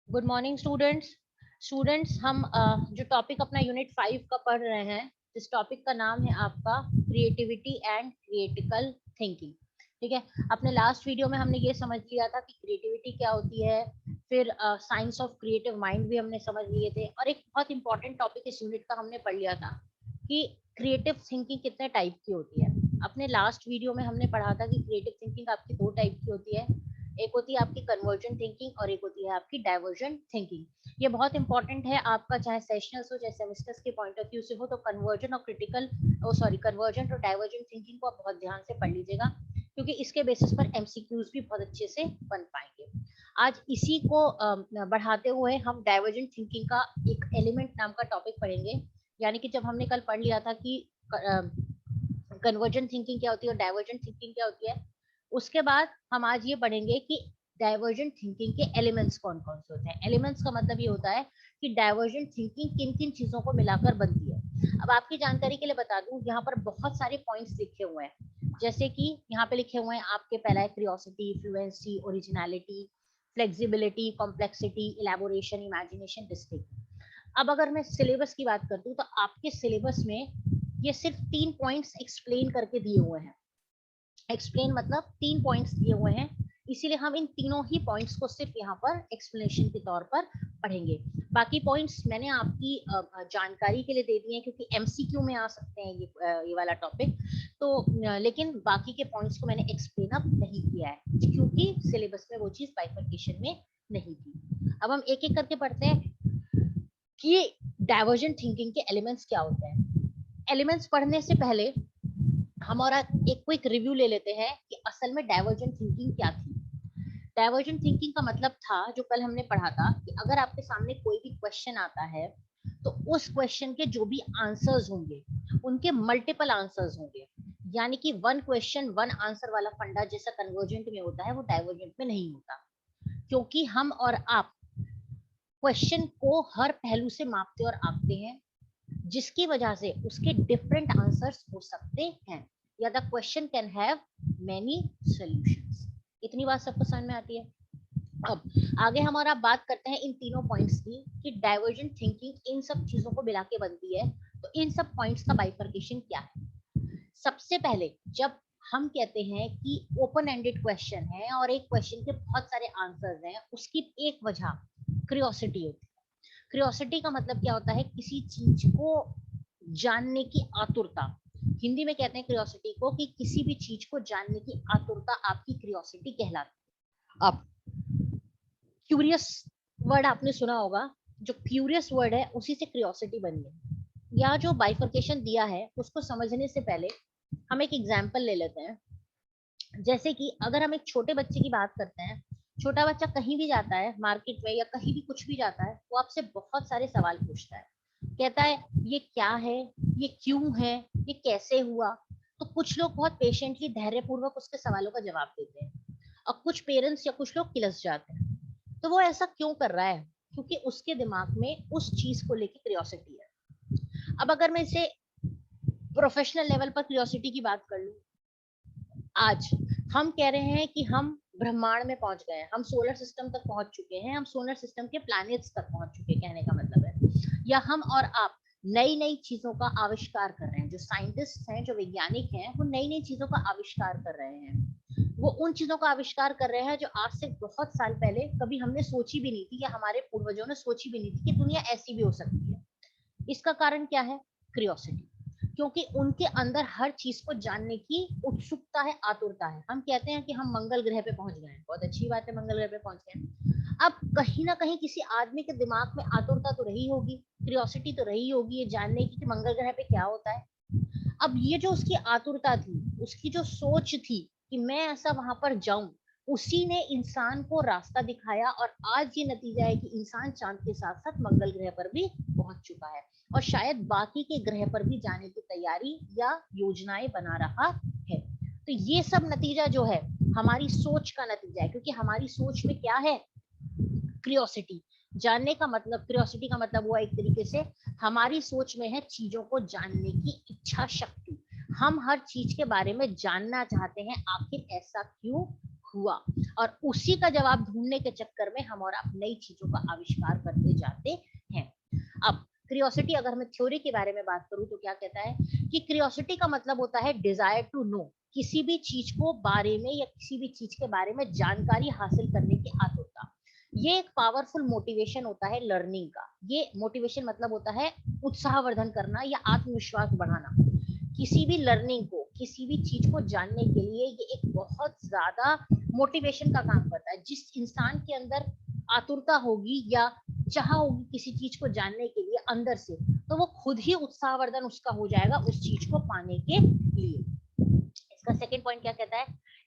Good morning students हम जो topic अपना यूनिट 5 का पढ़ रहे हैं, इस टॉपिक का नाम है आपका क्रिएटिविटी एंड क्रिएटिकल थिंकिंग। ठीक है, अपने लास्ट वीडियो में हमने ये समझ लिया था कि क्रिएटिविटी क्या होती है, फिर साइंस ऑफ क्रिएटिव माइंड भी हमने समझ लिए थे, और एक बहुत इंपॉर्टेंट टॉपिक इस यूनिट का हमने पढ़ लिया था कि क्रिएटिव थिंकिंग कितने टाइप की होती है। अपने लास्ट वीडियो में हमने पढ़ा था कि क्रिएटिव थिंकिंग आपकी दो टाइप की होती है, एक होती है आपकी कन्वर्जेंट थिंकिंग और एक होती है आपकी डाइवर्जेंट थिंकिंग। ये बहुत इंपॉर्टेंट है आपका, चाहे सेशनल्स हो चाहे सेमेस्टर्स के पॉइंट ऑफ व्यू से हो, तो कन्वर्जन और क्रिटिकल कन्वर्जेंट और डाइवर्जेंट थिंकिंग को आप बहुत ध्यान से पढ़ लीजिएगा, क्योंकि इसके बेसिस पर एमसीक्यूज भी बहुत अच्छे से बन पाएंगे। आज इसी को बढ़ाते हुए हम डाइवर्जेंट थिंकिंग का एक एलिमेंट नाम का टॉपिक पढ़ेंगे। यानी कि जब हमने कल पढ़ लिया था कि कन्वर्जेंट थिंकिंग क्या होती है और डाइवर्जेंट थिंकिंग क्या होती है, उसके बाद हम आज ये पढ़ेंगे कि डाइवर्जेंट थिंकिंग के एलिमेंट्स कौन कौन से होते हैं। एलिमेंट्स का मतलब ये होता है कि डाइवर्जेंट थिंकिंग किन किन चीजों को मिलाकर बनती है। अब आपकी जानकारी के लिए बता दूं, यहाँ पर बहुत सारे पॉइंट्स लिखे हुए हैं, जैसे कि यहाँ पे लिखे हुए हैं आपके, पहला है curiosity, fluency, originality, flexibility, complexity, elaboration, imagination, district. अब अगर मैं सिलेबस की बात करती हूँ तो आपके सिलेबस में ये सिर्फ 3 पॉइंट्स एक्सप्लेन करके दिए हुए हैं। एक्सप्लेन मतलब 3 पॉइंट्स दिए हुए हैं, इसीलिए हम इन तीनों ही पॉइंट्स को सिर्फ यहाँ पर एक्सप्लेनेशन के तौर पर पढ़ेंगे। बाकी पॉइंट्स मैंने आपकी जानकारी के लिए दे दिए हैं, क्योंकि एमसीक्यू में आ सकते हैं ये वाला टॉपिक। तो लेकिन बाकी के पॉइंट्स को मैंने एक्सप्लेन अब नहीं किया है, क्योंकि सिलेबस में वो चीज बाइफर्केशन में नहीं थी। अब हम एक एक करके पढ़ते हैं कि डाइवर्जेंट थिंकिंग के एलिमेंट्स क्या होते हैं। एलिमेंट्स पढ़ने से पहले हमारा एक क्विक रिव्यू ले लेते हैं कि असल में डाइवर्जेंट थिंकिंग क्या थी। डाइवर्जेंट थिंकिंग का मतलब था, जो कल हमने पढ़ा था, कि अगर आपके सामने कोई भी क्वेश्चन आता है तो उस क्वेश्चन के जो भी आंसर्स होंगे उनके मल्टीपल आंसर्स होंगे। यानी कि वन क्वेश्चन वन आंसर वाला फंडा जैसा कन्वर्जेंट में होता है, वो डाइवर्जेंट में नहीं होता, क्योंकि हम और आप क्वेश्चन को हर पहलू से मापते और आंकते हैं, जिसकी वजह से उसके डिफरेंट आंसर्स हो सकते हैं, या the question can have many solutions. इतनी बात सबको समझ में आती है। अब आगे हमारा बात करते हैं इन तीनों पॉइंट्स की, कि डाइवर्जेंट थिंकिंग इन सब चीजों को मिला के बनती है। तो इन सब पॉइंट्स का बाइफर्केशन क्या है। सबसे पहले, जब हम कहते हैं कि ओपन एंडेड क्वेश्चन है और एक क्वेश्चन के बहुत सारे आंसर्स हैं, उसकी एक वजह क्यूरियोसिटी होती है। क्यूरियोसिटी का मतलब क्या होता है, किसी चीज को जानने की आतुरता। हिंदी में कहते हैं क्यूरियोसिटी को कि किसी भी चीज को जानने की आतुरता आपकी क्यूरियोसिटी कहलाती है। अब क्यूरियस वर्ड आपने सुना होगा, जो क्यूरियस वर्ड है उसी से क्यूरियोसिटी बनी है। या जो बाइफर्केशन दिया है उसको समझने से पहले हम एक एग्जाम्पल ले लेते हैं। जैसे कि अगर हम एक छोटे बच्चे की बात करते हैं, छोटा बच्चा कहीं भी जाता है मार्केट में या कहीं भी कुछ भी जाता है, वो आपसे बहुत सारे सवाल पूछता है। कहता है ये क्या है, ये क्यों है, ये कैसे हुआ। तो कुछ लोग बहुत पेशेंटली धैर्य पूर्वक उसके सवालों का जवाब देते हैं, और कुछ पेरेंट्स या कुछ लोग किलस जाते हैं। तो वो ऐसा क्यों कर रहा है, क्योंकि उसके दिमाग में उस चीज को लेकर क्यूरियोसिटी है। अब अगर मैं इसे प्रोफेशनल लेवल पर क्यूरियोसिटी की बात कर लूं, आज हम कह रहे हैं कि हम ब्रह्मांड में पहुंच गए हैं, हम सोलर सिस्टम तक पहुंच चुके हैं, हम सोलर सिस्टम के प्लैनेट्स तक पहुंच चुके हैं, कहने का मतलब है। या हम और आप नई नई चीजों का आविष्कार कर रहे हैं, जो साइंटिस्ट हैं, जो वैज्ञानिक हैं, वो नई नई चीजों का आविष्कार कर रहे हैं। वो उन चीजों का आविष्कार कर रहे हैं जो आज से बहुत साल पहले कभी हमने सोची भी नहीं थी, या हमारे पूर्वजों ने सोची भी नहीं थी कि दुनिया ऐसी भी हो सकती है। इसका कारण क्या है, क्यूरियोसिटी। क्योंकि उनके अंदर हर चीज को जानने की उत्सुकता है, आतुरता है। हम कहते हैं कि हम मंगल ग्रह पे पहुंच गए हैं, बहुत अच्छी बात है, मंगल ग्रह पे पहुंच गए। अब कहीं ना कहीं किसी आदमी के दिमाग में आतुरता तो रही होगी, क्यूरियोसिटी तो रही होगी ये जानने की कि मंगल ग्रह पे क्या होता है। अब ये जो उसकी आतुरता थी, उसकी जो सोच थी कि मैं ऐसा वहां पर जाऊं, उसी ने इंसान को रास्ता दिखाया, और आज ये नतीजा है कि इंसान चांद के साथ साथ मंगल ग्रह पर भी पहुंच चुका है, और शायद बाकी के ग्रह पर भी जाने की तैयारी या योजनाएं बना रहा है। तो ये सब नतीजा जो है हमारी सोच का नतीजा है, क्योंकि हमारी सोच में क्या है, क्यूरियोसिटी। जानने का मतलब, क्यूरियोसिटी का मतलब हुआ एक तरीके से हमारी सोच में है चीजों को जानने की इच्छा शक्ति। हम हर चीज के बारे में जानना चाहते हैं, आखिर ऐसा क्यों हुआ, और उसी का जवाब ढूंढने के चक्कर में हम और आप नई चीजों का आविष्कार करते जाते हैं। अब क्यूरियोसिटी, अगर मैं थ्योरी के बारे में बात करूं तो क्या कहता है कि क्यूरियोसिटी का मतलब होता है डिजायर टू नो, किसी भी चीज को बारे में या किसी भी चीज के बारे में जानकारी हासिल करने की आतुरता। ये एक पावरफुल मोटिवेशन होता है लर्निंग का। ये मोटिवेशन मतलब होता है उत्साहवर्धन करना या आत्मविश्वास बढ़ाना। किसी भी लर्निंग को, किसी भी चीज को जानने के लिए ये एक बहुत ज्यादा मोटिवेशन का काम करता है। जिस इंसान के अंदर आतुरता होगी या चाह होगी किसी चीज को जानने के लिए अंदर से, तो वो खुद ही उत्साहवर्धन उसका हो जाएगा उस चीज को पाने के लिए। इसका सेकंड पॉइंट क्या कहता है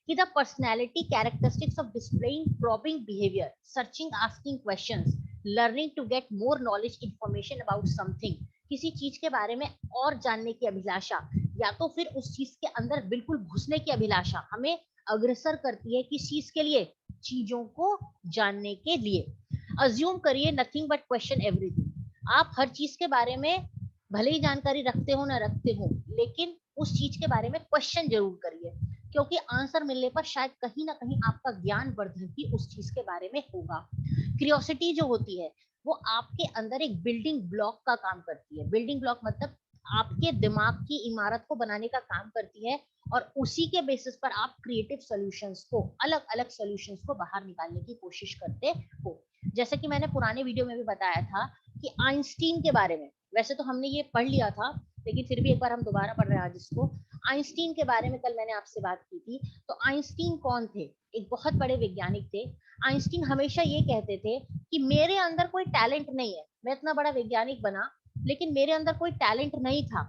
कि the personality characteristics of displaying probing behaviour, searching, asking questions, learning to get more knowledge, information about something, किसी चीज के बारे में और जानने की अभिलाषा, या तो फिर उस चीज के अंदर बिल्कुल घुसने की अभिलाषा हमें अग्रसर करती है किस चीज के लिए, चीजों को जानने के लिए। अज्यूम करिए नथिंग बट क्वेश्चन एवरीथिंग। आप हर चीज के बारे में भले ही जानकारी रखते हो ना रखते हो, लेकिन उस चीज के बारे में क्वेश्चन जरूर करिए, क्योंकि आंसर मिलने पर शायद कहीं ना कहीं आपका ज्ञान वर्धन भी उस चीज के बारे में होगा। क्यूरियोसिटी जो होती है वो आपके अंदर एक बिल्डिंग ब्लॉक का काम करती है। बिल्डिंग ब्लॉक मतलब आपके दिमाग की इमारत को बनाने का काम करती है, और उसी के बेसिस पर आप क्रिएटिव सॉल्यूशंस को, अलग अलग सॉल्यूशंस को बाहर निकालने की कोशिश करते हो। जैसे कि मैंने पुराने वीडियो में भी बताया था कि आइंस्टीन के बारे में, वैसे तो हमने ये पढ़ लिया था लेकिन फिर भी एक बार हम दोबारा पढ़ रहे हैं आज इसको। आइंस्टीन के बारे में कल मैंने आपसे बात की थी। तो आइंस्टीन कौन थे? एक बहुत बड़े वैज्ञानिक थे। आइंस्टीन हमेशा ये कहते थे कि मेरे अंदर कोई टैलेंट नहीं है, मैं इतना बड़ा वैज्ञानिक बना लेकिन मेरे अंदर कोई टैलेंट नहीं था,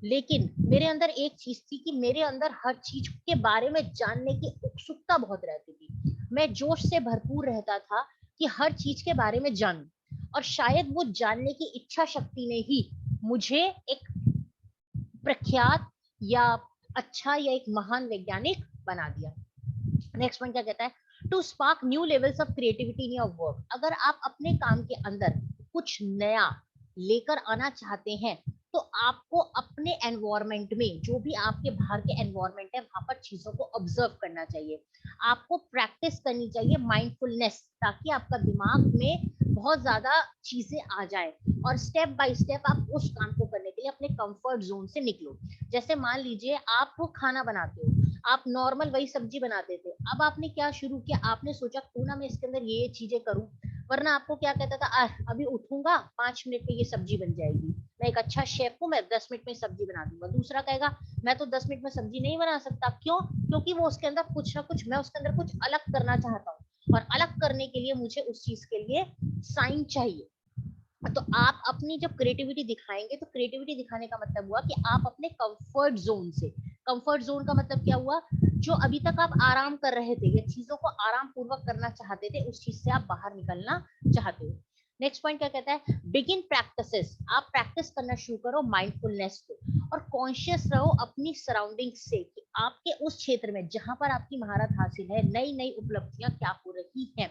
लेकिन मेरे अंदर एक चीज थी कि मेरे अंदर हर चीज के बारे में जानने की उत्सुकता बहुत रहती थी। मैं जोश से भरपूर रहता था कि हर चीज के बारे में जानूं, और शायद वो जानने की इच्छा शक्ति ने ही मुझे एक प्रख्यात या अच्छा या एक महान वैज्ञानिक बना दिया। नेक्स्ट पॉइंट क्या कहता है, to spark new levels of creativity in your work. अगर आप अपने काम के अंदर कुछ नया लेकर आना चाहते हैं तो आपको अपने एनवायरमेंट में, जो भी आपके बाहर के एनवायरमेंट है, वहां पर चीजों को ऑब्जर्व करना चाहिए। आपको प्रैक्टिस करनी चाहिए माइंडफुलनेस, ताकि आपका दिमाग में बहुत ज्यादा चीजें आ जाए, और स्टेप बाय स्टेप आप उस काम को करने के लिए अपने कंफर्ट जोन से निकलो। जैसे मान लीजिए आप खाना बनाते हो, आप नॉर्मल वही सब्जी बनाते थे, अब आपने क्या शुरू किया, आपने सोचा क्यों ना मैं इसके अंदर ये चीजें करूं। वरना आपको क्या कहता था, अभी उठूंगा 5 मिनट में ये सब्जी बन जाएगी, मैं एक अच्छा शेफ हूँ, मैं 10 मिनट में सब्जी बना दूंगा। दूसरा कहेगा मैं तो 10 मिनट में सब्जी नहीं बना सकता। क्यों? क्योंकि वो उसके अंदर कुछ ना कुछ, मैं उसके अंदर कुछ अलग करना चाहता हूँ, और अलग करने के लिए मुझे उस चीज के लिए साइन चाहिए। तो आप अपनी जब क्रिएटिविटी दिखाएंगे, तो क्रिएटिविटी दिखाने का मतलब हुआ कि आप अपने कंफर्ट जोन से, कंफर्ट जोन का मतलब क्या हुआ, जो अभी तक आप आराम कर रहे थे या चीजों को आराम पूर्वक करना चाहते थे, उस चीज से आप बाहर निकलना चाहते हो। नेक्स्ट पॉइंट क्या कहता है, बिगिन प्रैक्टिसेस। आप प्रैक्टिस करना शुरू करो माइंडफुलनेस को, और कॉन्शियस रहो अपनी सराउंडिंग से कि आपके उस क्षेत्र में जहां पर आपकी महारत हासिल है, नई नई उपलब्धियां क्या हो रही हैं।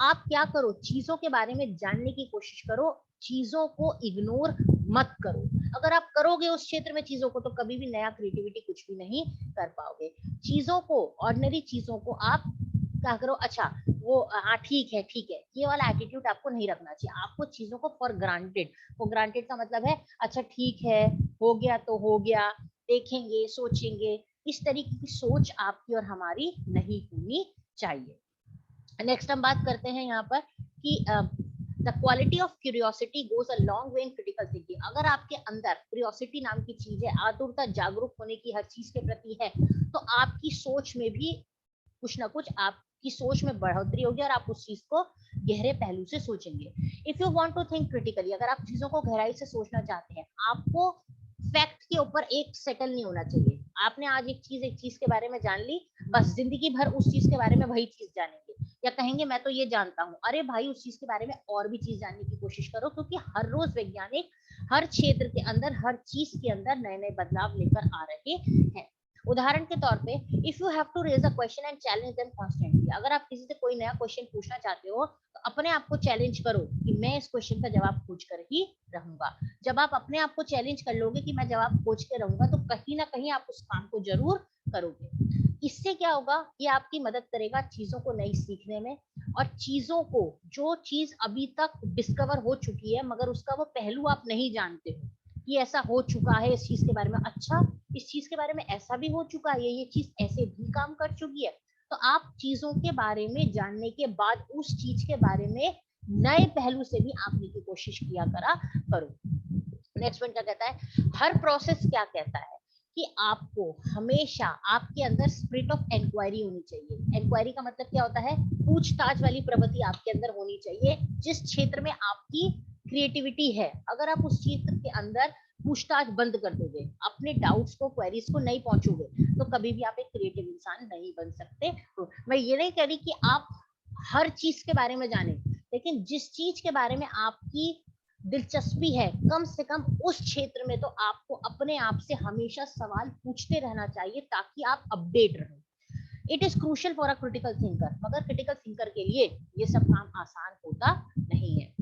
आप क्या करो, चीजों के बारे में जानने की कोशिश करो, चीजों को इग्नोर मत करो। अगर आप करोगे उस क्षेत्र में चीजों को, तो कभी भी नया क्रिएटिविटी कुछ भी नहीं कर पाओगे। चीजों को, ऑर्डिनरी चीजों को आप क्या करो, अच्छा वो हाँ ठीक है ठीक है, ये वाला एटीट्यूड आपको नहीं रखना चाहिए। आपको चीजों को फॉर ग्रांटेड, फॉर ग्रांटेड का मतलब है अच्छा ठीक है, हो गया तो हो गया, देखेंगे सोचेंगे, इस तरीके की सोच आपकी और हमारी नहीं होनी चाहिए। नेक्स्ट हम बात करते हैं यहाँ पर कि the quality of curiosity goes a long way in critical thinking. अगर आपके अंदर क्यूरियोसिटी नाम की चीज है, आतुरता, जागरूक होने की हर चीज के प्रति है, तो आपकी सोच में भी कुछ ना कुछ, आपकी सोच में बढ़ोतरी होगी और आप उस चीज को गहरे पहलू से सोचेंगे। If you want to think critically, अगर आप चीजों को गहराई से सोचना चाहते हैं, आपको फैक्ट के ऊपर एक सेटल नहीं होना चाहिए। आपने आज एक चीज के बारे में जान ली, बस जिंदगी भर उस चीज के बारे में वही चीज जानेंगे, या कहेंगे मैं तो ये जानता हूँ। अरे भाई, उस चीज के बारे में और भी चीज जानने की कोशिश करो, क्योंकि हर रोज वैज्ञानिक हर क्षेत्र के अंदर, हर चीज के अंदर नए नए बदलाव लेकर आ रहे हैं। उदाहरण के तौर पे, if you have to raise a question and challenge them constantly. अगर आप किसी से कोई नया क्वेश्चन पूछना चाहते हो, तो अपने आप को चैलेंज करो कि मैं इस क्वेश्चन का जवाब खोज कर ही रहूंगा। जब आप अपने आप को चैलेंज कर लोगे कि मैं जवाब खोज के रहूंगा, तो कहीं ना कहीं आप उस काम को जरूर करोगे। इससे क्या होगा, ये आपकी मदद करेगा चीजों को नई सीखने में, और चीजों को, जो चीज अभी तक डिस्कवर हो चुकी है मगर उसका वो पहलू आप नहीं जानते हो कि ऐसा हो चुका है इस चीज के बारे में, अच्छा इस चीज के बारे में ऐसा भी हो चुका है, ये चीज ऐसे भी काम कर चुकी है, तो आप चीजों के बारे में जानने के बाद उस चीज के बारे में नए पहलू से भी आंकने की कोशिश किया करो। नेक्स्ट पॉइंट क्या कहता है, हर प्रोसेस क्या कहता है कि आपको हमेशा आपके अंदर स्पिरिट ऑफ इंक्वायरी होनी चाहिए। इंक्वायरी का मतलब क्या होता है, पूछताछ वाली प्रवृत्ति आपके अंदर होनी चाहिए। जिस क्षेत्र में आपकी क्रिएटिविटी है, अगर आप उस क्षेत्र के अंदर पूछताछ बंद कर दोगे, अपने डाउट्स को, क्वेरीज को नहीं पहुंचोगे, तो कभी भी आप एक क्रिएटिव इंसान नहीं बन सकते। तो मैं ये नहीं कह रही कि आप हर चीज के बारे में जाने, लेकिन जिस चीज के बारे में आपकी दिलचस्पी है, कम से कम उस क्षेत्र में तो आपको अपने आप से हमेशा सवाल पूछते रहना चाहिए ताकि आप अपडेट रहें। It is crucial for a critical thinker, मगर क्रिटिकल थिंकर के लिए ये सब काम आसान होता नहीं है।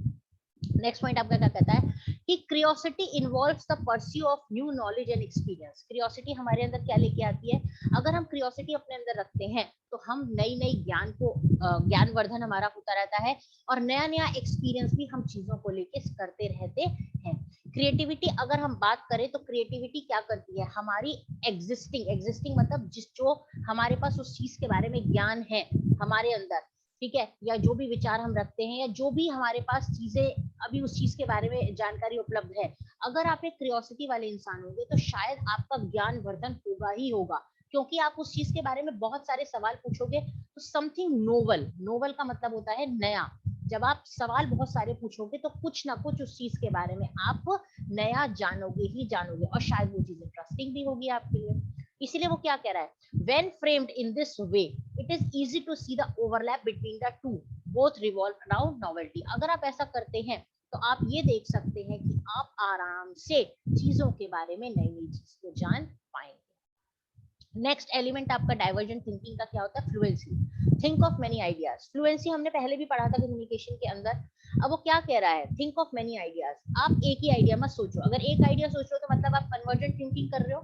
नेक्स्ट पॉइंट आपका क्या कहता है कि curiosity involves the pursue of new knowledge and experience. Curiosity हमारे अंदर क्या लेके आती है, अगर हम क्यूरियोसिटी अपने अंदर रखते हैं तो हम नई नई ज्ञानवर्धन हमारा होता रहता है, और नया नया एक्सपीरियंस भी हम चीजों को लेके करते रहते हैं। क्रिएटिविटी अगर हम बात करें तो क्रिएटिविटी क्या करती है, हमारी एग्जिस्टिंग मतलब जो हमारे पास उस चीज के बारे में ज्ञान है हमारे अंदर, ठीक है, या जो भी विचार हम रखते हैं, या जो भी हमारे पास चीजें अभी उस चीज के बारे में जानकारी उपलब्ध है, अगर आप एक क्यूरियोसिटी वाले इंसान होंगे तो शायद आपका ज्ञान वर्धन होगा ही होगा, क्योंकि आप उस चीज के बारे में बहुत सारे सवाल पूछोगे। तो समथिंग नोवल का मतलब होता है नया। जब आप सवाल बहुत सारे पूछोगे तो कुछ ना कुछ उस चीज के बारे में आप नया जानोगे ही जानोगे, और शायद वो चीज इंटरेस्टिंग भी होगी आपके लिए। इसीलिए वो क्या कह रहा है, when framed in this way it is easy to see the overlap between the two, both revolve around novelty। अगर आप ऐसा करते हैं तो आप ये देख सकते हैं कि आप आराम से चीजों के बारे में नई नई चीज को जान पाएंगे। नेक्स्ट एलिमेंट आपका डाइवर्जेंट थिंकिंग का क्या होता है, fluency. Think of many ideas. Fluency हमने पहले भी पढ़ा था कम्युनिकेशन के अंदर। अब वो क्या कह रहा है, थिंक ऑफ मेनी आइडियाज। आप एक ही आइडिया मत सोचो, अगर एक आइडिया सोच रहे हो तो मतलब आप कन्वर्जेंट थिंकिंग कर रहे हो।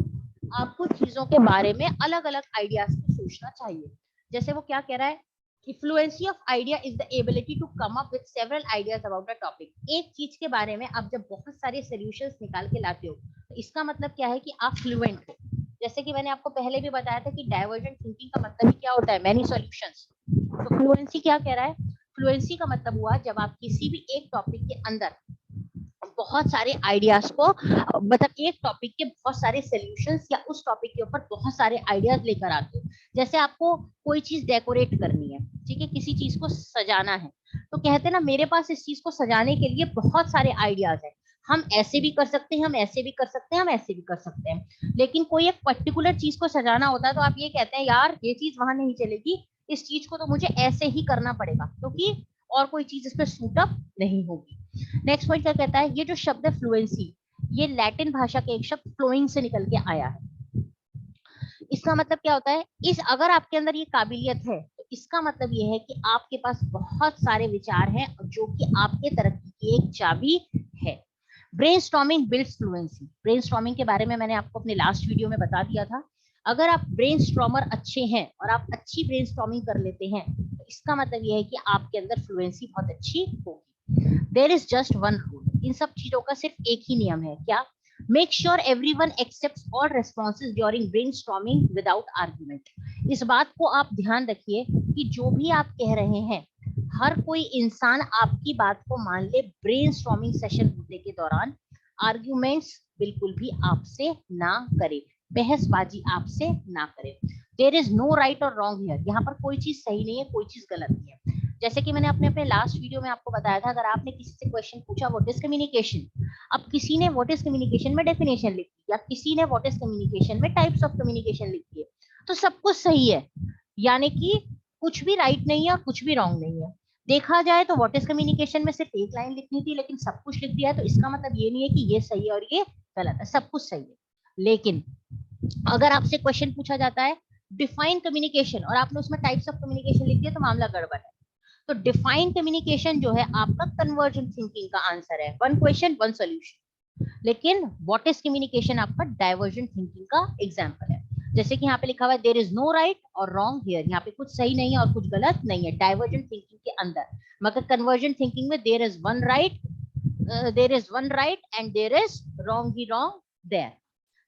आपको चीजों के बारे में अलग अलग आइडियाज को सोचना चाहिए। जैसे वो क्या कह रहा है कि fluency of idea is the ability to come up with several ideas about a topic. एक चीज के बारे में आप जब बहुत सारे सॉल्यूशंस निकाल के लाते हो तो इसका मतलब क्या है कि आप फ्लुएंट हो। जैसे कि मैंने आपको पहले भी बताया था कि डाइवर्जेंट थिंकिंग का मतलब ही क्या होता है, मेनी सॉल्यूशंस। तो फ्लुएंसी क्या कह रहा है, फ्लुएंसी का मतलब हुआ जब आप किसी भी एक टॉपिक के अंदर बहुत सारे आइडियाज को, मतलब एक टॉपिक के बहुत सारे सॉल्यूशंस या उस टॉपिक के ऊपर बहुत सारे आइडियाज लेकर आते हो। जैसे आपको कोई चीज डेकोरेट करनी है, ठीक है, किसी चीज को सजाना है, तो कहते हैं ना मेरे पास इस चीज को सजाने के लिए बहुत सारे आइडियाज है, हम ऐसे भी कर सकते हैं, हम ऐसे भी कर सकते हैं, हम ऐसे भी कर सकते हैं। लेकिन कोई एक पर्टिकुलर चीज को सजाना होता है तो आप ये कहते हैं यार ये चीज वहां नहीं चलेगी, इस चीज को तो मुझे ऐसे ही करना पड़ेगा, क्योंकि और कोई चीज इस पर सूटअप नहीं होगी। नेक्स्ट पॉइंट क्या कहता है, ये जो शब्द है फ्लुएंसी, ये लैटिन भाषा के एक शब्द फ्लोइंग से निकल के आया है। इसका मतलब क्या होता है, इस अगर आपके अंदर ये काबिलियत है तो इसका मतलब ये है कि आपके पास बहुत सारे विचार हैं जो कि आपके तरक्की की एक चाबी है। Brainstorming builds fluency. ब्रेनस्टॉर्मिंग के बारे में मैंने आपको अपने लास्ट वीडियो में बता दिया था। अगर आप ब्रेनस्टॉर्मर अच्छे हैं और आप अच्छी ब्रेनस्टॉर्मिंग कर लेते हैं तो इसका मतलब ये है कि आपके अंदर फ्लुएंसी बहुत अच्छी होगी। There is just one rule. इन सब चीजों का सिर्फ एक ही नियम है, क्या, make sure everyone accepts all responses during brainstorming without argument. इस बात को आप ध्यान रखिए कि जो भी आप कह रहे हैं हर कोई इंसान आपकी बात को मान ले ब्रेनस्टॉर्मिंग सेशन होने के दौरान। आर्ग्यूमेंट्स बिल्कुल भी आपसे ना करे, बहसबाजी आपसे ना करे। देयर इज नो राइट और रॉन्ग हियर। यहाँ पर कोई चीज सही नहीं है, कोई चीज गलत नहीं है। जैसे कि मैंने अपने लास्ट वीडियो में आपको बताया था, अगर आपने किसी से क्वेश्चन पूछा व्हाट इज कम्युनिकेशन, अब किसी ने व्हाट इज कम्युनिकेशन में डेफिनेशन लिख दी, या किसी ने व्हाट इज कम्युनिकेशन में टाइप्स ऑफ कम्युनिकेशन लिख दिए, तो सब कुछ सही है, यानी कि कुछ भी राइट नहीं है और कुछ भी रॉन्ग नहीं है। देखा जाए तो व्हाट इज कम्युनिकेशन में सिर्फ एक लाइन लिखनी थी लेकिन सब कुछ लिख दिया है, तो इसका मतलब ये नहीं है कि ये सही है और ये गलत है, सब कुछ सही है। लेकिन अगर आपसे क्वेश्चन पूछा जाता है डिफाइन कम्युनिकेशन और आपने उसमें टाइप्स ऑफ कम्युनिकेशन लिख दिया तो मामला गड़बड़ है। तो डिफाइन कम्युनिकेशन जो है आपका कन्वर्जेंट थिंकिंग का आंसर है, वन क्वेश्चन वन सॉल्यूशन। लेकिन व्हाट इज कम्युनिकेशन आपका डाइवर्जेंट थिंकिंग का एग्जांपल है। जैसे कि यहाँ पे लिखा हुआ है देयर इज नो राइट और रॉन्ग हियर, यहाँ पे कुछ सही नहीं है और कुछ गलत नहीं है डाइवर्जेंट थिंकिंग के अंदर, मगर कन्वर्जेंट थिंकिंग में there is one right, there is one right and there is wrong ही रॉन्ग देयर।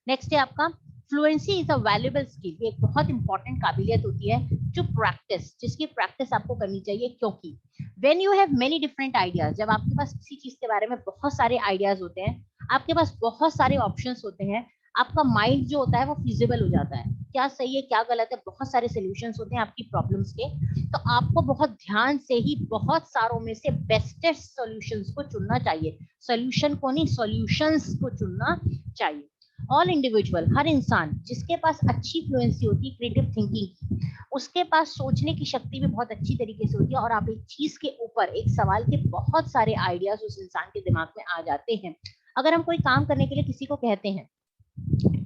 नेक्स्ट है आपका fluency is a valuable skill, ये एक बहुत इंपॉर्टेंट काबिलियत होती है जो प्रैक्टिस, जिसकी प्रैक्टिस आपको करनी चाहिए, क्योंकि when you have many different ideas, जब आपके पास किसी चीज के बारे में बहुत सारे आइडियाज होते हैं, आपके पास बहुत सारे ऑप्शंस होते हैं, आपका माइंड जो होता है वो फिजिबल हो जाता है, क्या सही है क्या गलत है, बहुत सारे सॉल्यूशंस होते हैं आपकी प्रॉब्लम्स के, तो आपको बहुत ध्यान से ही बहुत सारों में से बेस्टेस्ट सॉल्यूशंस को चुनना चाहिए, सॉल्यूशन को नहीं सॉल्यूशंस को चुनना चाहिए। ऑल इंडिविजुअल, हर इंसान जिसके पास अच्छी फ्लुएंसी होती है क्रिएटिव थिंकिंग की, उसके पास सोचने की शक्ति भी बहुत अच्छी तरीके से होती है, और आप एक चीज के ऊपर एक सवाल के बहुत सारे आइडियाज उस इंसान के दिमाग में आ जाते हैं। अगर हम कोई काम करने के लिए किसी को कहते हैं,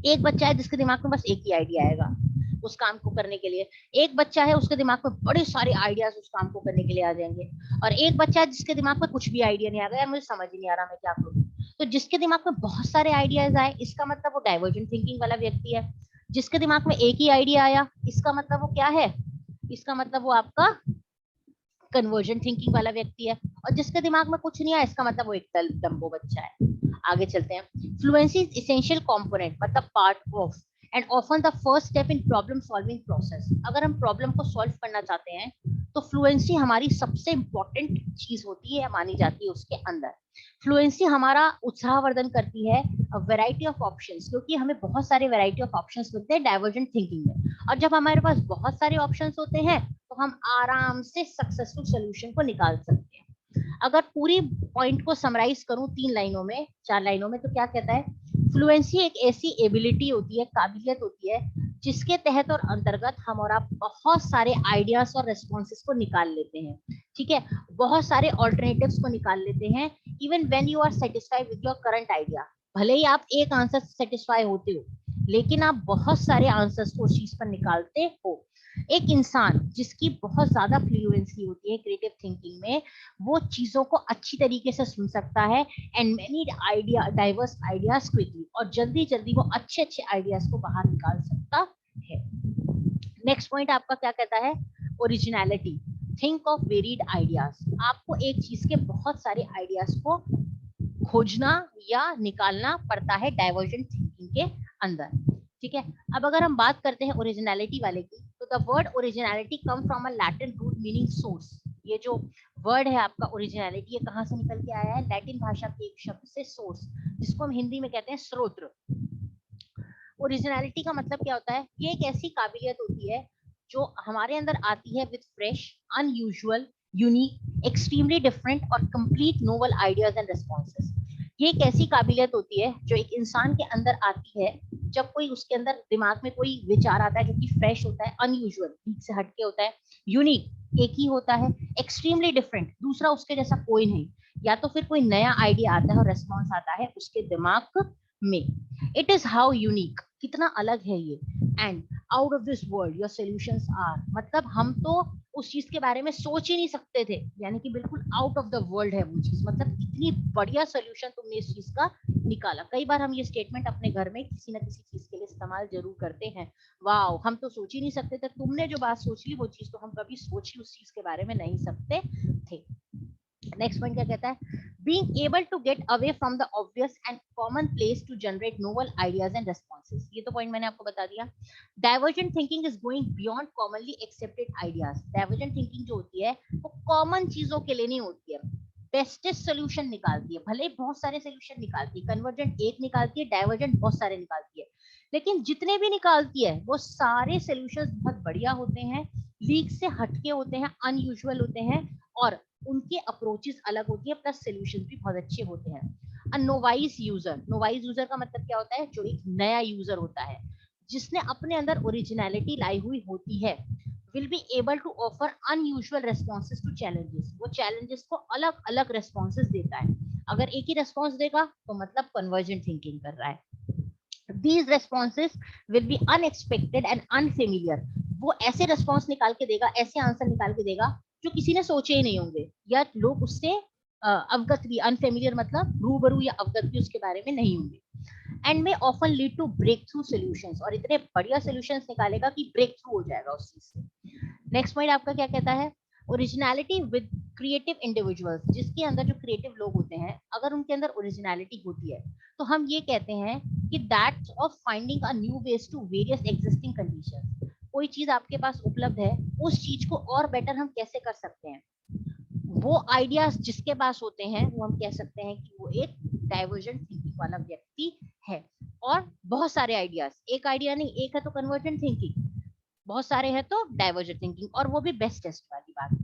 एक बच्चा है जिसके दिमाग में बस एक ही आइडिया आएगा उस काम को करने के लिए, एक बच्चा है उसके दिमाग में बड़े सारे आइडियाज उस काम को करने के लिए आ जाएंगे, और एक बच्चा है जिसके दिमाग में कुछ भी आइडिया नहीं आएगा, यार मुझे समझ ही नहीं आ रहा मैं क्या करूं। तो जिसके दिमाग में बहुत सारे आइडियाज आए, इसका मतलब वो डाइवर्जेंट थिंकिंग वाला व्यक्ति है। जिसके दिमाग में एक ही आइडिया आया, इसका मतलब वो क्या है, इसका मतलब वो आपका कन्वर्जन थिंकिंग वाला व्यक्ति है। और जिसके दिमाग में कुछ नहीं आया, इसका मतलब वो एक डम्बो बच्चा है। आगे चलते हैं। फ्लुएंसी इज एसेंशियल कंपोनेंट, मतलब part of and often the first step in problem solving process. अगर हम प्रॉब्लम को सॉल्व करना चाहते हैं तो फ्लुएंसी हमारी सबसे इंपॉर्टेंट चीज होती है, मानी जाती है उसके अंदर। फ्लुएंसी हमारा उत्साहवर्धन करती है वैरायटी ऑफ ऑप्शंस, क्योंकि हमें बहुत सारे वैरायटी ऑफ ऑप्शंस मिलते हैं डाइवर्जेंट थिंकिंग में, और जब हमारे पास बहुत सारे ऑप्शंस होते हैं तो हम आराम से सक्सेसफुल सोल्यूशन को निकाल सकते हैं। अगर पूरी पॉइंट को समराइज करूं 3 लाइनों में 4 लाइनों में, तो क्या कहता है, फ्लुएंसी एक ऐसी एबिलिटी होती है, काबिलियत होती है, जिसके तहत और अंतर्गत हम और आप बहुत सारे आइडियाज और रेस्पॉन्सेस को निकाल लेते हैं, ठीक है, बहुत सारे ऑल्टरनेटिव्स को निकाल लेते हैं, even when you are satisfied with your current idea. भले ही आप एक आंसर से सेटिस्फाई होते हो, लेकिन आप बहुत सारे आंसर्स को उस चीज पर निकालते हो। एक इंसान जिसकी बहुत ज्यादा फ्लुएंसी होती है क्रिएटिव थिंकिंग में, वो चीजों को अच्छी तरीके से सुन सकता है and many idea diverse ideas quickly, और जल्दी जल्दी वो अच्छे अच्छे आइडियाज को बाहर निकाल सकता है। नेक्स्ट पॉइंट आपका क्या कहता है, originality. Think of varied ideas. आपको एक चीज के बहुत सारे आइडियाज को खोजना या निकालना पड़ता है डाइवर्जेंट थिंकिंग के अंदर, ठीक है। अब अगर हम बात करते हैं ओरिजिनलिटी वाले की, तो the word originality come from a Latin root meaning source. ये जो वर्ड है आपका ओरिजिनलिटी, ये कहाँ से निकल के आया है, लैटिन भाषा के एक शब्द से सोर्स, जिसको हम हिंदी में कहते हैं स्रोत। ओरिजिनलिटी का मतलब क्या होता है, ये एक ऐसी काबिलियत होती है जो हमारे अंदर आती है with fresh, unusual, unique, extremely different और complete novel ideas and responses. ये एक ऐसी काबिलियत होती है जो एक इंसान के अंदर आती है जब कोई उसके अंदर दिमाग में कोई विचार आता है जो कि फ्रेश होता है, अनयूजुअल, ठीक से हटके होता है, यूनिक, एक ही होता है, एक्सट्रीमली डिफरेंट, दूसरा उसके जैसा कोई नहीं, या तो फिर कोई नया आइडिया आता है और रेस्पॉन्स आता है उसके दिमाग में। इट इज हाउ यूनिक, कितना अलग है ये, and out of this world your solutions are, मतलब हम तो उस चीज के बारे में सोच ही नहीं सकते थे, यानी कि बिल्कुल आउट ऑफ द वर्ल्ड है वो चीज, मतलब इतनी बढ़िया सॉल्यूशन तुमने इस चीज का निकाला। कई बार हम ये स्टेटमेंट अपने घर में किसी ना किसी चीज के लिए इस्तेमाल जरूर करते हैं, वाओ हम तो सोच ही नहीं सकते थे, तुमने जो बात सोच ली वो चीज तो हम कभी सोच ही उस चीज के बारे में नहीं सकते थे। नेक्स्ट पॉइंट क्या कहता है, being able to get away from the obvious and commonplace to generate novel ideas and responses। ये तो पॉइंट मैंने आपको बता दिया। Divergent thinking is going beyond commonly accepted ideas। Divergent thinking जो होती है वो कॉमन चीजों के लिए नहीं होती है, बेस्टेस्ट सोल्यूशन निकालती है, भले ही बहुत सारे सोल्यूशन निकालती है, कन्वर्जेंट एक निकालती है, डाइवर्जेंट बहुत सारे निकालती है, लेकिन जितने भी निकालती है वो सारे सोल्यूशंस बहुत बढ़िया होते हैं, लीक से हटके होते हैं, अनयूजुअल होते हैं, और उनके अप्रोचेस अलग होती है, प्लस सॉल्यूशंस भी बहुत अच्छे होते हैं। अ नोवाइस यूजर, नोवाइस यूजर का मतलब क्या होता है, जो एक नया यूजर होता है, जिसने अपने अंदर ओरिजिनलिटी लाई हुई होती है, will be able to offer unusual responses to challenges। वो challenges को अलग अलग responses देता है, अगर एक ही response देगा तो मतलब convergent thinking कर रहा है। These responses will be unexpected and unfamiliar। वो ऐसे response निकाल के देगा, ऐसे आंसर निकाल के देगा जो किसी ने सोचे ही नहीं होंगे, या लोग उससे अवगत भी, अनफेमिलियर मतलब रूबरू या अवगत भी उसके बारे में नहीं होंगे, and may often lead to breakthrough solutions, और इतने बढ़िया सोल्यूशंस निकालेगा कि ब्रेक थ्रू हो जाएगा उस चीज से। नेक्स्ट पॉइंट आपका क्या कहता है, ओरिजिनलिटी विद क्रिएटिव इंडिविजुअल्स, जिसके अंदर जो क्रिएटिव लोग होते हैं अगर उनके अंदर ओरिजिनलिटी होती है तो हम ये कहते हैं कि that of finding a new ways to various existing conditions, कोई चीज आपके पास उपलब्ध है उस चीज को और बेटर हम कैसे कर सकते हैं, वो आइडियाज जिसके पास होते हैं वो हम कह सकते हैं कि वो एक डाइवर्जेंट थिंकिंग वाला व्यक्ति है। और बहुत सारे आइडियाज, एक आइडिया नहीं, एक है तो कन्वर्जेंट थिंकिंग, बहुत सारे हैं तो डाइवर्जेंट थिंकिंग, और वो भी बेस्ट टेस्ट वाली बात,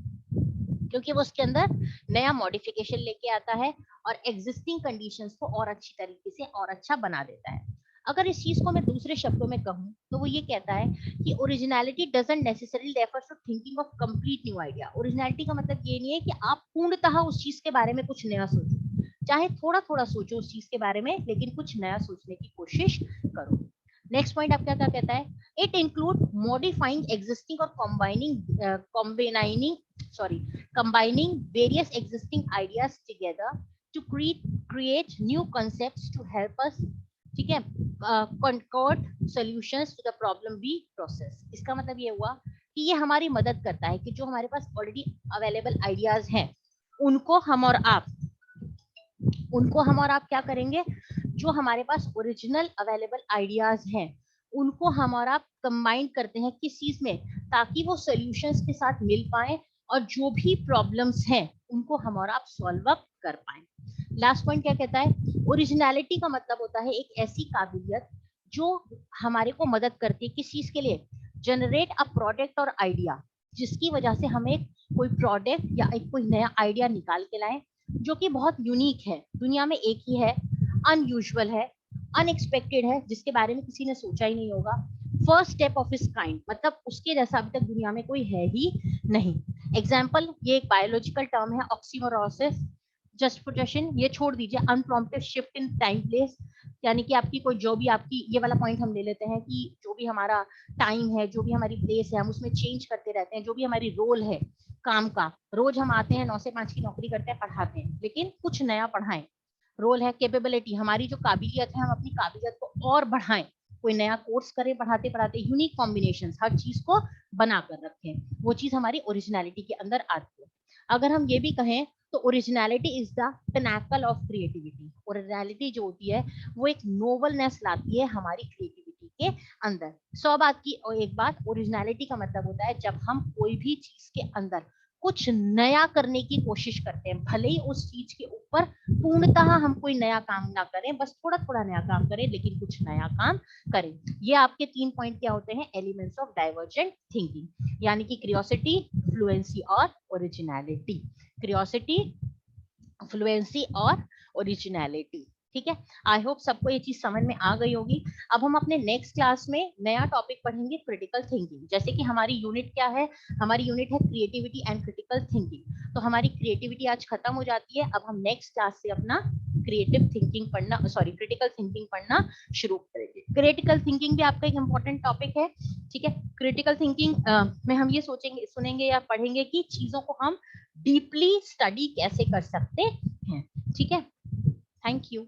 क्योंकि वो उसके अंदर नया मॉडिफिकेशन लेके आता है और एग्जिस्टिंग कंडीशंस को और अच्छी तरीके से और अच्छा बना देता है। अगर इस चीज को मैं दूसरे शब्दों में कहूँ तो वो ये कहता है कि originality doesn't necessarily refers to thinking of complete new idea. Originality का मतलब ये नहीं है कि आप पूर्णतः उस चीज के बारे में कुछ नया सोचो, चाहे थोड़ा थोड़ा सोचो उस चीज के बारे में, लेकिन कुछ नया सोचने की कोशिश करो। नेक्स्ट पॉइंट आपका क्या कहता है, इट इंक्लूड मॉडिफाइंग एग्जिस्टिंग और combining various existing ideas together to create new concepts to help us, ठीक है, concord solutions to the problem we process। इसका मतलब ये हुआ कि ये हमारी मदद करता है कि जो हमारे पास ऑलरेडी अवेलेबल आइडियाज हैं उनको हम और आप क्या करेंगे, जो हमारे पास ओरिजिनल अवेलेबल आइडियाज हैं उनको हम और आप कंबाइन करते हैं किस चीज में, ताकि वो सॉल्यूशंस के साथ मिल पाए और जो भी प्रॉब्लम्स हैं उनको हम और आप सॉल्व अप कर पाए। लास्ट पॉइंट क्या कहता है, ओरिजिनलिटी का मतलब होता है एक ऐसी काबिलियत जो हमारे को मदद करती है किस चीज के लिए, जनरेट अ प्रोडक्ट और आइडिया, जिसकी वजह से हम एक कोई प्रोडक्ट या एक कोई नया आइडिया निकाल के लाएं जो कि बहुत यूनिक है, दुनिया में एक ही है, अनयूजुअल है, अनएक्सपेक्टेड है, जिसके बारे में किसी ने सोचा ही नहीं होगा, फर्स्ट स्टेप ऑफ इस काइंड, मतलब उसके जैसा अभी तक दुनिया में कोई है ही नहीं। एग्जाम्पल, ये एक बायोलॉजिकल टर्म है ऑक्सीमोरोसिस, जस्टिफिकेशन ये छोड़ दीजिए, अनप्रॉम्प्टेड शिफ्ट इन टाइम प्लेस, यानी कि आपकी कोई जो भी आपकी, ये वाला पॉइंट हम ले लेते हैं कि जो भी हमारा टाइम है, जो भी हमारी प्लेस है, हम उसमें चेंज करते रहते हैं, जो भी हमारी रोल है काम का, रोज हम आते हैं 9 से 5 की नौकरी करते हैं, पढ़ाते हैं, लेकिन कुछ नया पढ़ाएं। रोल है कैपेबिलिटी, हमारी जो काबिलियत है हम अपनी काबिलियत को और बढ़ाएं, कोई नया कोर्स करें पढ़ाते पढ़ाते, यूनिक कॉम्बिनेशंस, हर चीज को बना कर रखें, वो चीज हमारी ओरिजिनलिटी के अंदर आती है। अगर हम ये भी कहें तो originality is the Pinnacle of creativity, originality जो होती है वो एक नोवलनेस लाती है हमारी क्रिएटिविटी के अंदर। 100 बात की और एक बात, ओरिजिनलिटी का मतलब होता है जब हम कोई भी चीज के अंदर कुछ नया करने की कोशिश करते हैं, भले ही उस चीज के ऊपर पूर्णतः हम कोई नया काम ना करें, बस थोड़ा थोड़ा नया काम करें, लेकिन कुछ नया काम करें। ये आपके 3 पॉइंट क्या होते हैं, एलिमेंट्स ऑफ डाइवर्जेंट थिंकिंग, यानी कि क्यूरियोसिटी, फ्लुएंसी और ओरिजिनलिटी। क्यूरियोसिटी, फ्लुएंसी और ओरिजिनलिटी, ठीक है। आई होप सबको ये चीज समझ में आ गई होगी। अब हम अपने नेक्स्ट क्लास में नया टॉपिक पढ़ेंगे, क्रिटिकल थिंकिंग। जैसे कि हमारी यूनिट क्या है, हमारी यूनिट है क्रिएटिविटी एंड क्रिटिकल थिंकिंग, तो हमारी क्रिएटिविटी आज खत्म हो जाती है। अब हम नेक्स्ट क्लास से अपना क्रिएटिव थिंकिंग पढ़ना, सॉरी क्रिटिकल थिंकिंग पढ़ना शुरू करेंगे। क्रिटिकल थिंकिंग भी आपका एक इंपॉर्टेंट टॉपिक है, ठीक है। क्रिटिकल थिंकिंग में हम ये सोचेंगे, सुनेंगे या पढ़ेंगे कि चीजों को हम डीपली स्टडी कैसे कर सकते हैं, ठीक है। Thank you.